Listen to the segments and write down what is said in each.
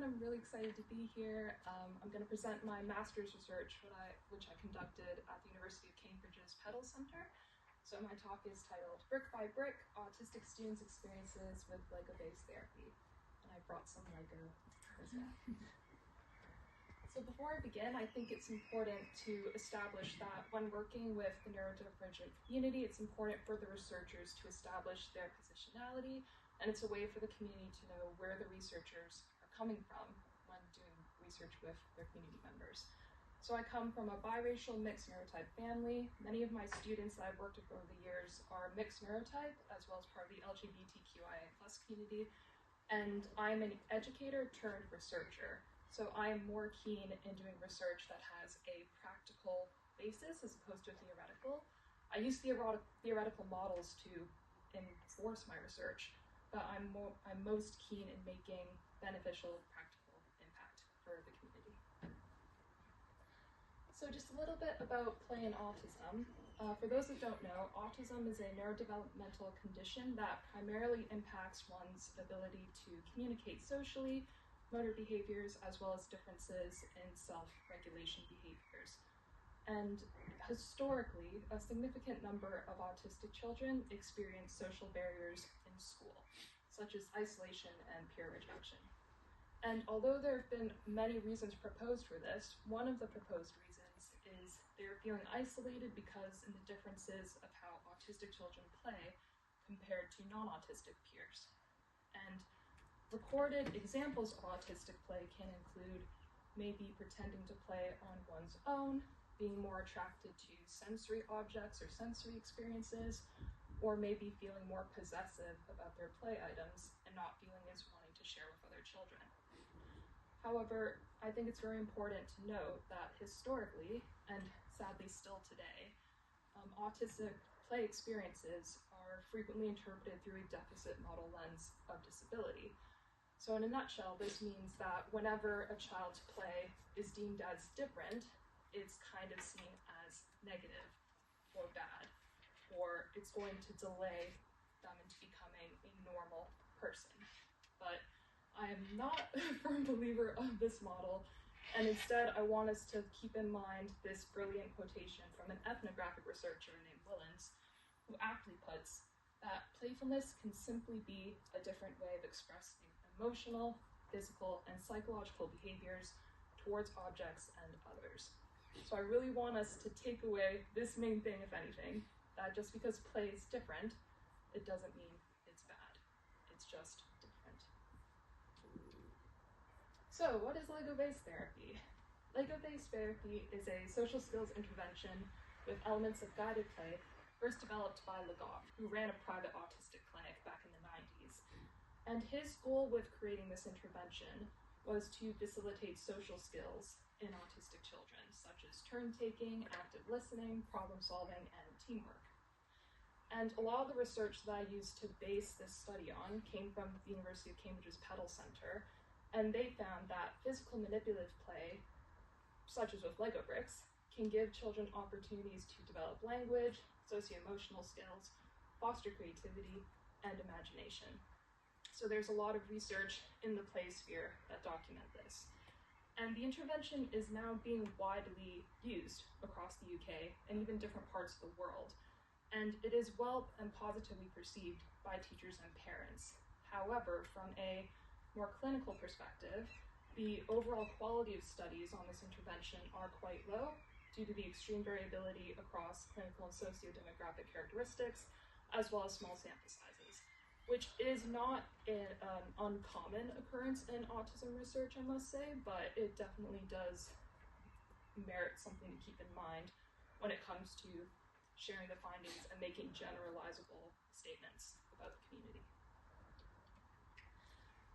everyone. I'm really excited to be here. I'm going to present my master's research, which I conducted at the University of Cambridge's Peddle Center. So my talk is titled Brick by Brick, Autistic Students' Experiences with Lego-Based Therapy. And I brought some Lego as well. So before I begin, I think it's important to establish that when working with the neurodivergent community, it's important for the researchers to establish their positionality, and it's a way for the community to know where the researchers are coming from when doing research with their community members. So I come from a biracial mixed neurotype family. Many of my students that I've worked with over the years are mixed neurotype, as well as part of the LGBTQIA+ community, and I'm an educator turned researcher. So I am more keen in doing research that has a practical basis as opposed to theoretical. I use theoretical models to enforce my research, but I'm most keen in making beneficial, practical impact for the community. So just a little bit about play and autism. For those that don't know, autism is a neurodevelopmental condition that primarily impacts one's ability to communicate socially, motor behaviors, as well as differences in self-regulation behaviors. And historically, a significant number of autistic children experience social barriers in school, such as isolation and peer rejection. And although there have been many reasons proposed for this, one of the proposed reasons is they're feeling isolated because in the differences of how autistic children play compared to non-autistic peers. And recorded examples of autistic play can include maybe pretending to play on one's own, being more attracted to sensory objects or sensory experiences, or maybe feeling more possessive about their play items and not feeling as wanting to share with other children. However, I think it's very important to note that historically, and sadly still today, autistic play experiences are frequently interpreted through a deficit model lens of disability. So in a nutshell, this means that whenever a child's play is deemed as different, it's kind of seen as negative or bad, or it's going to delay them into becoming a normal person. But I am not a firm believer of this model, and instead I want us to keep in mind this brilliant quotation from an ethnographic researcher named Willens, who aptly puts that playfulness can simply be a different way of expressing emotional, physical, and psychological behaviors towards objects and others. So I really want us to take away this main thing, if anything, that just because play is different, it doesn't mean it's bad. It's just different. So what is Lego-based therapy? Lego-based therapy is a social skills intervention with elements of guided play, first developed by Legoff, who ran a private autistic clinic back in the 90s. And his goal with creating this intervention was to facilitate social skills in autistic children, such as turn-taking, active listening, problem-solving, and teamwork. And a lot of the research that I used to base this study on came from the University of Cambridge's Peddle Center, and they found that physical manipulative play, such as with Lego bricks, can give children opportunities to develop language, socio-emotional skills, foster creativity, and imagination. So there's a lot of research in the play sphere that document this. And the intervention is now being widely used across the UK and even different parts of the world. And it is well and positively perceived by teachers and parents. However, from a more clinical perspective, the overall quality of studies on this intervention are quite low due to the extreme variability across clinical and socio-demographic characteristics, as well as small sample sizes, which is not an uncommon occurrence in autism research, I must say, but it definitely does merit something to keep in mind when it comes to sharing the findings and making generalizable statements about the community.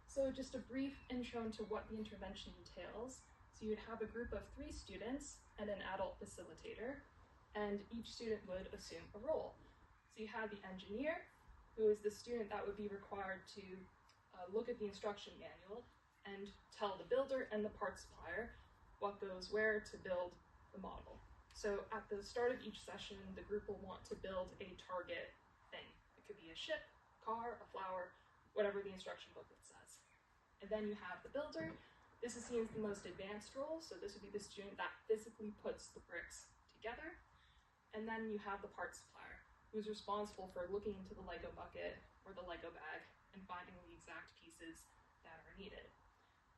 So just a brief intro into what the intervention entails. So you'd have a group of 3 students and an adult facilitator, and each student would assume a role. So you have the engineer, who is the student that would be required to look at the instruction manual and tell the builder and the part supplier what goes where to build the model. So at the start of each session, the group will want to build a target thing. It could be a ship, car, a flower, whatever the instruction booklet says. And then you have the builder, This is seen as the most advanced role, so this would be the student that physically puts the bricks together. And then you have the part supplier, who's responsible for looking into the Lego bucket or the Lego bag and finding the exact pieces that are needed.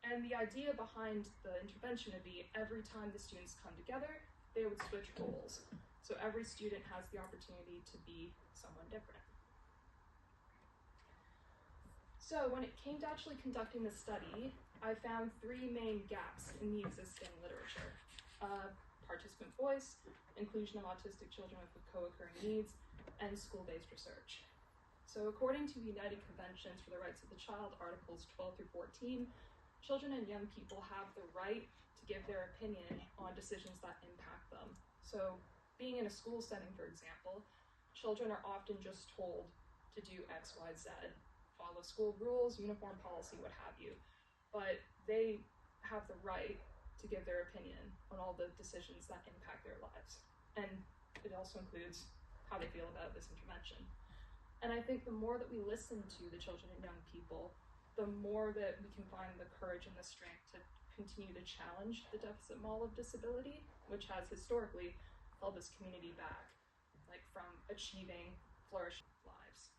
And the idea behind the intervention would be every time the students come together, they would switch roles. So every student has the opportunity to be someone different. So when it came to actually conducting the study, I found three main gaps in the existing literature. Participant voice, inclusion of autistic children with co-occurring needs, and school-based research. So according to the United Conventions for the Rights of the Child, Articles 12 through 14, children and young people have the right to give their opinion on decisions that impact them. So being in a school setting, for example, children are often just told to do X, Y, Z, follow school rules, uniform policy, what have you. But they have the right to give their opinion on all the decisions that impact their lives. And it also includes how they feel about this intervention. And I think the more that we listen to the children and young people, the more that we can find the courage and the strength to continue to challenge the deficit model of disability, which has historically held this community back, like from achieving flourishing lives.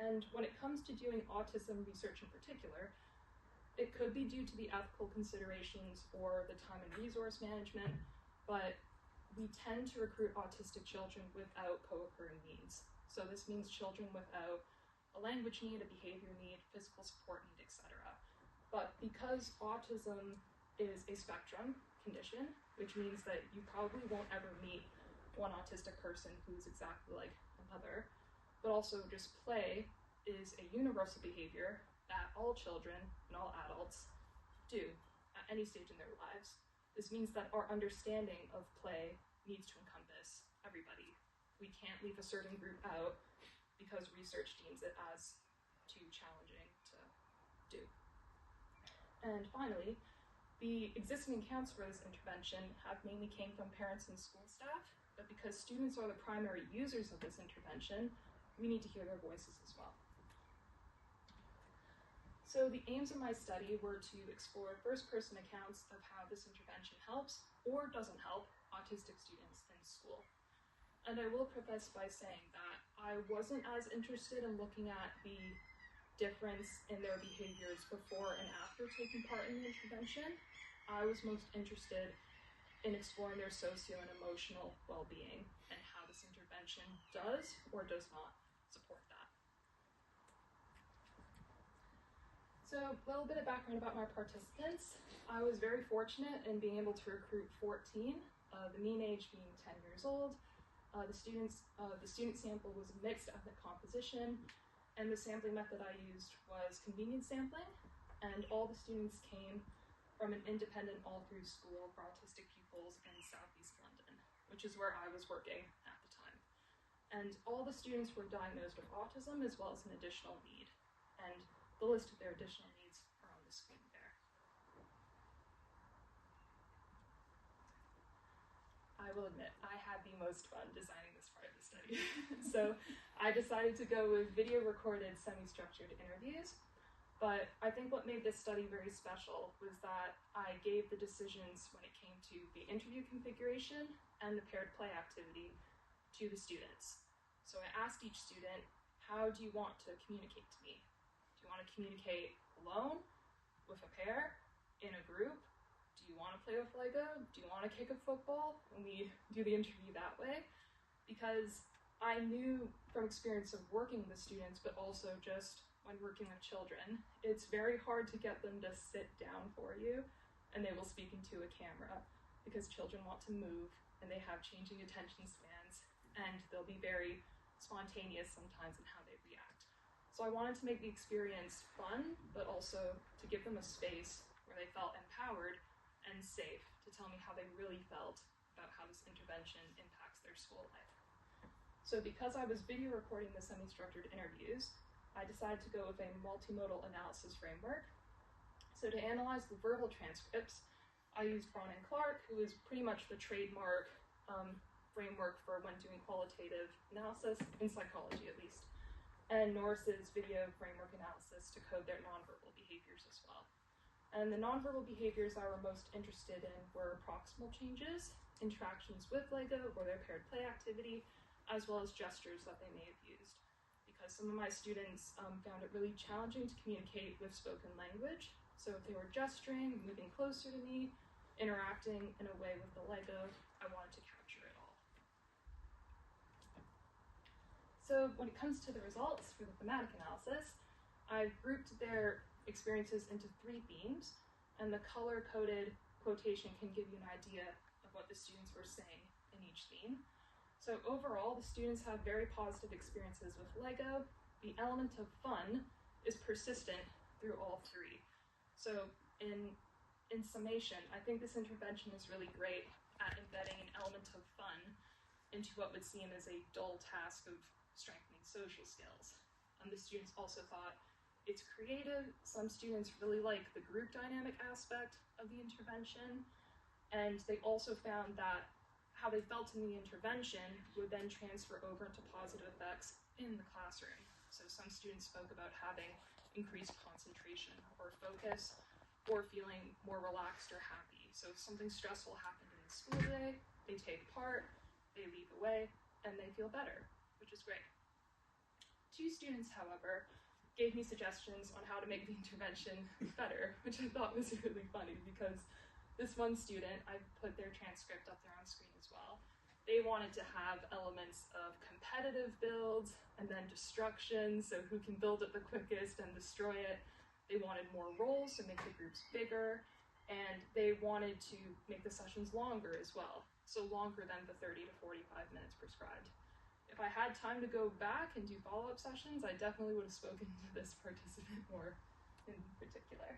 And when it comes to doing autism research in particular, it could be due to the ethical considerations or the time and resource management, but we tend to recruit autistic children without co-occurring needs. So this means children without a language need, a behavior need, physical support need, etc. But because autism is a spectrum condition, which means that you probably won't ever meet one autistic person who's exactly like another, but also just play is a universal behavior that all children and all adults do at any stage in their lives. This means that our understanding of play needs to encompass everybody. We can't leave a certain group out because research deems it as too challenging to do. And finally, the existing accounts for this intervention have mainly came from parents and school staff, but because students are the primary users of this intervention, we need to hear their voices as well. So the aims of my study were to explore first-person accounts of how this intervention helps or doesn't help autistic students in school. And I will preface by saying that I wasn't as interested in looking at the difference in their behaviors before and after taking part in the intervention. I was most interested in exploring their socio and emotional well-being and how this intervention does or does not support that. So a little bit of background about my participants. I was very fortunate in being able to recruit 14, the mean age being 10 years old. The student sample was a mixed ethnic composition, and the sampling method I used was convenience sampling, and all the students came from an independent all-through school for autistic pupils in Southeast London, which is where I was working at the time. And all the students were diagnosed with autism as well as an additional need, and the list of their additional needs are on the screen there. I will admit, I had the most fun designing this part of the study. So I decided to go with video recorded semi-structured interviews, but I think what made this study very special was that I gave the decisions when it came to the interview configuration and the paired play activity to the students. So I asked each student, how do you want to communicate to me? Do you want to communicate alone, with a pair, in a group? Do you want to play with Lego? Do you want to kick a football? And we do the interview that way. Because I knew from experience of working with students, but also just when working with children, it's very hard to get them to sit down for you and they will speak into a camera because children want to move and they have changing attention spans and they'll be very spontaneous sometimes in how they react. So I wanted to make the experience fun, but also to give them a space where they felt empowered and safe to tell me how they really felt about how this intervention impacts their school life. So because I was video recording the semi-structured interviews, I decided to go with a multimodal analysis framework. So to analyze the verbal transcripts, I used Braun and Clark, who is pretty much the trademark framework for when doing qualitative analysis, in psychology at least, and Norris's video framework analysis to code their nonverbal behaviors as well. And the nonverbal behaviors I were most interested in were proximal changes, interactions with Lego or their paired play activity, as well as gestures that they may have used. Because some of my students found it really challenging to communicate with spoken language. So if they were gesturing, moving closer to me, interacting in a way with the Lego, I wanted to capture it all. So when it comes to the results for the thematic analysis, I've grouped their experiences into 3 themes, and the color-coded quotation can give you an idea of what the students were saying in each theme. So overall, the students have very positive experiences with Lego. The element of fun is persistent through all 3. So in summation, I think this intervention is really great at embedding an element of fun into what would seem as a dull task of strengthening social skills. The students also thought it's creative. Some students really like the group dynamic aspect of the intervention, and they also found that how they felt in the intervention would then transfer over into positive effects in the classroom. So some students spoke about having increased concentration or focus, or feeling more relaxed or happy. So if something stressful happened in the school day, they take part, they leave away, and they feel better, which is great. 2 students, however, gave me suggestions on how to make the intervention better, which I thought was really funny because this one student, I put their transcript up there on screen as well. They wanted to have elements of competitive builds and then destruction, so who can build it the quickest and destroy it. They wanted more roles to make the groups bigger, and they wanted to make the sessions longer as well, so longer than the 30 to 45 minutes prescribed. If I had time to go back and do follow-up sessions, I definitely would have spoken to this participant more in particular.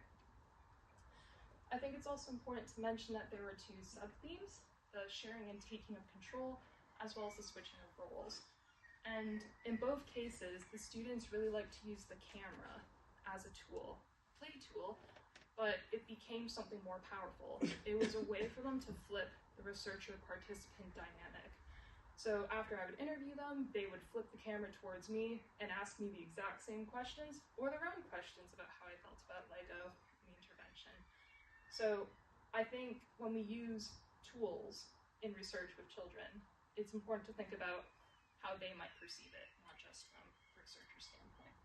I think it's also important to mention that there were 2 sub-themes, the sharing and taking of control, as well as the switching of roles. And in both cases, the students really like to use the camera as a tool, play tool, but it became something more powerful. It was a way for them to flip the researcher-participant dynamic. So after I would interview them, they would flip the camera towards me and ask me the exact same questions or their own questions about how I felt about Lego in the intervention. So I think when we use tools in research with children, it's important to think about how they might perceive it, not just from a researcher's standpoint.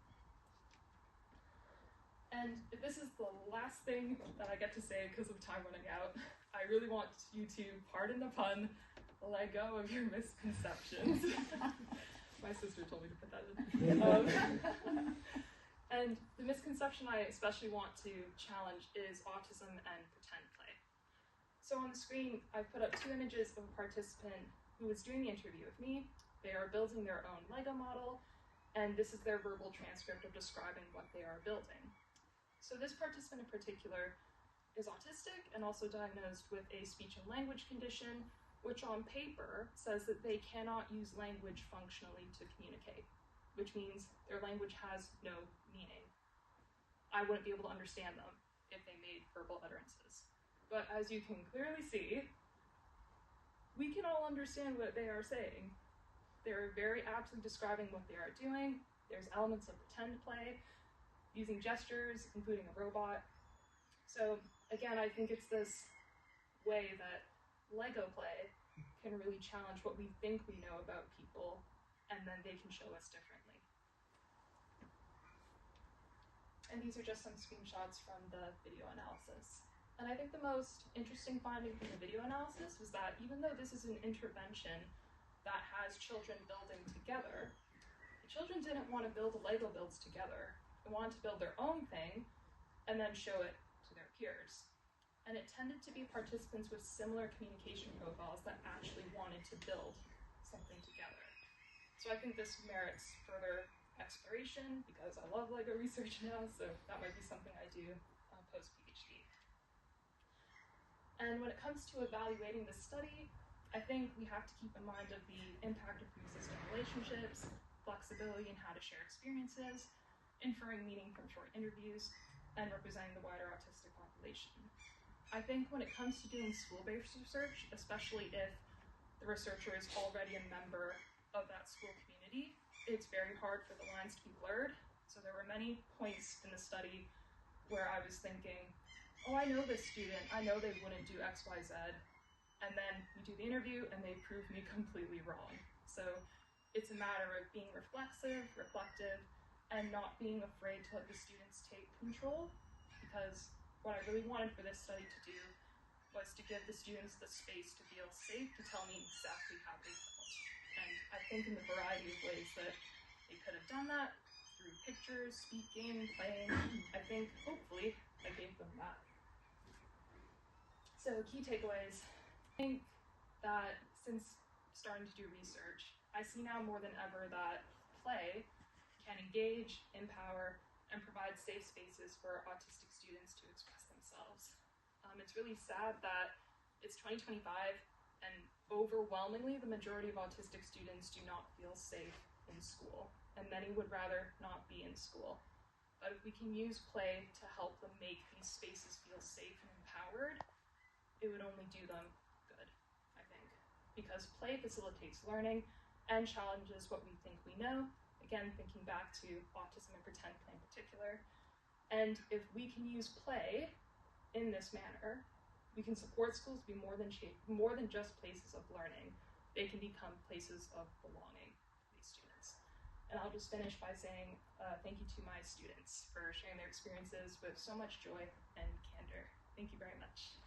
And if this is the last thing that I get to say because of time running out, I really want you to, pardon the pun, let go of your misconceptions. My sister told me to put that in. And the misconception I especially want to challenge is autism and pretend play. So on the screen, I've put up 2 images of a participant who was doing the interview with me. They are building their own Lego model, and this is their verbal transcript of describing what they are building. So this participant in particular is autistic and also diagnosed with a speech and language condition, which on paper says that they cannot use language functionally to communicate, which means their language has no meaning. I wouldn't be able to understand them if they made verbal utterances. But as you can clearly see, we can all understand what they are saying. They're very aptly describing what they are doing. There's elements of pretend play, using gestures, including a robot. So again, I think it's this way that Lego play can really challenge what we think we know about people, and then they can show us differently. And these are just some screenshots from the video analysis. And I think the most interesting finding from the video analysis was that even though this is an intervention that has children building together, the children didn't want to build the Lego builds together. They wanted to build their own thing and then show it to their peers. And it tended to be participants with similar communication profiles that actually wanted to build something together. So I think this merits further exploration because I love Lego research now, so that might be something I do post-PhD. And when it comes to evaluating the study, I think we have to keep in mind of the impact of pre-existing relationships, flexibility in how to share experiences, inferring meaning from short interviews, and representing the wider autistic population. I think when it comes to doing school-based research, especially if the researcher is already a member of that school community, it's very hard for the lines to be blurred. So there were many points in the study where I was thinking, oh, I know this student, I know they wouldn't do X, Y, Z, and then we do the interview and they prove me completely wrong. So it's a matter of being reflective, and not being afraid to let the students take control, because what I really wanted for this study to do was to give the students the space to feel safe to tell me exactly how they felt. And I think in the variety of ways that they could have done that, through pictures, speaking, playing, I think, hopefully, I gave them that. So key takeaways. I think that since starting to do research, I see now more than ever that play can engage, empower, and provide safe spaces for autistic students to express themselves. It's really sad that it's 2025 and overwhelmingly the majority of autistic students do not feel safe in school, and many would rather not be in school. But if we can use play to help them make these spaces feel safe and empowered, it would only do them good, I think. Because play facilitates learning and challenges what we think we know, again, thinking back to autism and pretend play in particular. And if we can use play in this manner, we can support schools to be more than just places of learning. They can become places of belonging for these students. And I'll just finish by saying thank you to my students for sharing their experiences with so much joy and candor. Thank you very much.